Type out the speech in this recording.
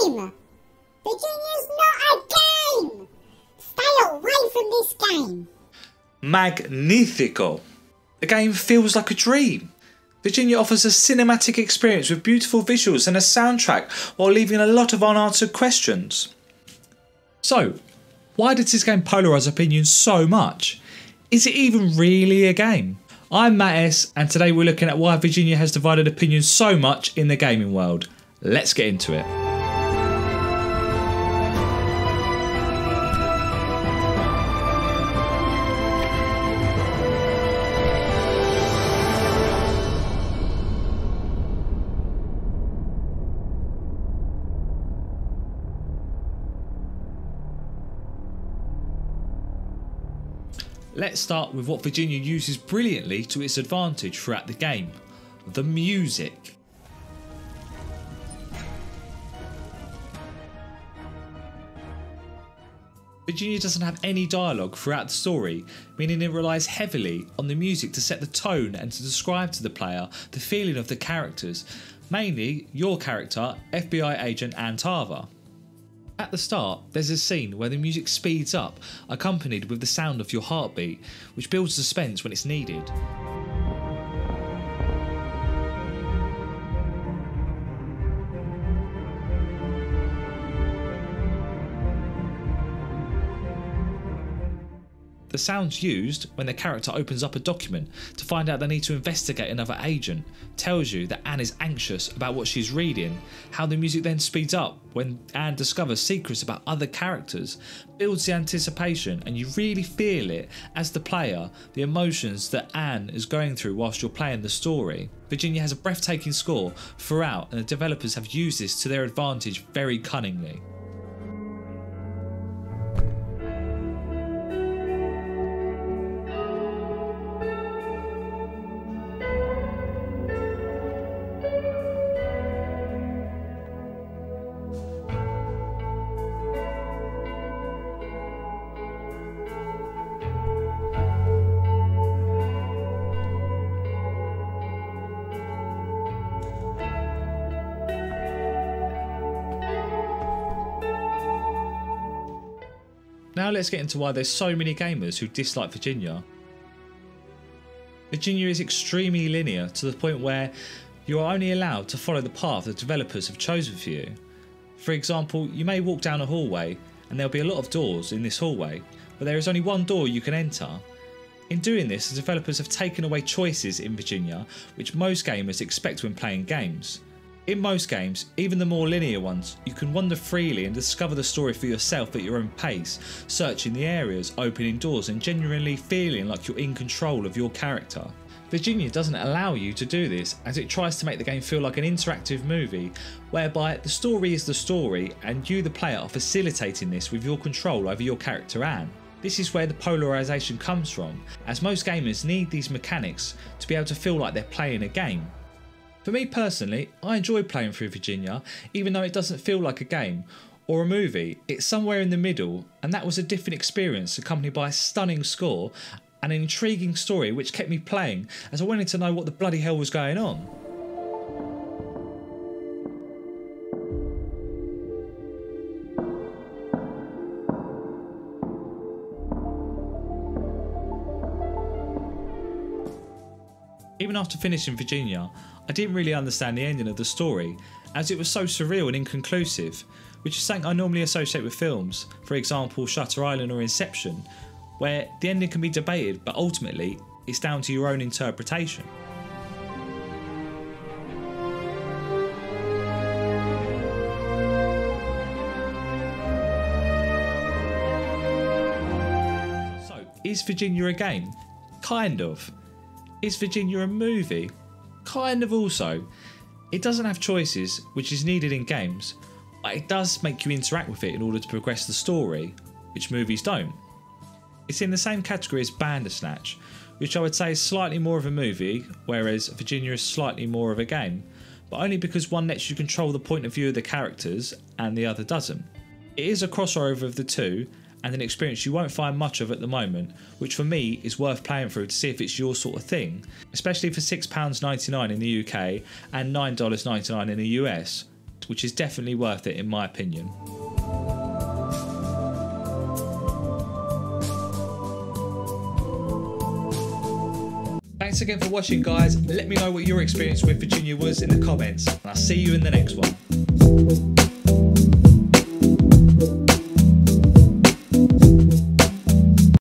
game! Virginia's not a game! Stay away from this game! Magnifico! The game feels like a dream. Virginia offers a cinematic experience with beautiful visuals and a soundtrack while leaving a lot of unanswered questions. So, why does this game polarise opinions so much? Is it even really a game? I'm MattEss, and today we're looking at why Virginia has divided opinions so much in the gaming world. Let's get into it. Let's start with what Virginia uses brilliantly to its advantage throughout the game: the music. Virginia doesn't have any dialogue throughout the story, meaning it relies heavily on the music to set the tone and to describe to the player the feeling of the characters, mainly your character, FBI agent Ann Tarver. At the start, there's a scene where the music speeds up, accompanied with the sound of your heartbeat, which builds suspense when it's needed. The sounds used when the character opens up a document to find out they need to investigate another agent tells you that Anne is anxious about what she's reading. How the music then speeds up when Anne discovers secrets about other characters builds the anticipation, and you really feel it as the player, the emotions that Anne is going through whilst you're playing the story. Virginia has a breathtaking score throughout, and the developers have used this to their advantage very cunningly. Now let's get into why there's so many gamers who dislike Virginia. Virginia is extremely linear to the point where you are only allowed to follow the path the developers have chosen for you. For example, you may walk down a hallway and there'll be a lot of doors in this hallway, but there is only one door you can enter. In doing this, the developers have taken away choices in Virginia which most gamers expect when playing games. In most games, even the more linear ones, you can wander freely and discover the story for yourself at your own pace, searching the areas, opening doors and genuinely feeling like you're in control of your character. Virginia doesn't allow you to do this, as it tries to make the game feel like an interactive movie, whereby the story is the story and you the player are facilitating this with your control over your character Anne. This is where the polarisation comes from, as most gamers need these mechanics to be able to feel like they're playing a game. For me personally, I enjoy playing through Virginia, even though it doesn't feel like a game or a movie. It's somewhere in the middle, and that was a different experience accompanied by a stunning score and an intriguing story which kept me playing as I wanted to know what the bloody hell was going on. Even after finishing Virginia, I didn't really understand the ending of the story, as it was so surreal and inconclusive, which is something I normally associate with films, for example Shutter Island or Inception, where the ending can be debated but ultimately it's down to your own interpretation. So, is Virginia a game? Kind of. Is Virginia a movie? Kind of also. It doesn't have choices, which is needed in games, but it does make you interact with it in order to progress the story, which movies don't. It's in the same category as Bandersnatch, which I would say is slightly more of a movie, whereas Virginia is slightly more of a game, but only because one lets you control the point of view of the characters and the other doesn't. It is a crossover of the two, and an experience you won't find much of at the moment, which for me is worth playing through to see if it's your sort of thing, especially for £6.99 in the UK and $9.99 in the US, project, which is definitely worth it in my opinion. Thanks again for watching, guys. Let me know what your experience with Virginia was in the comments, and I'll see you in the next one.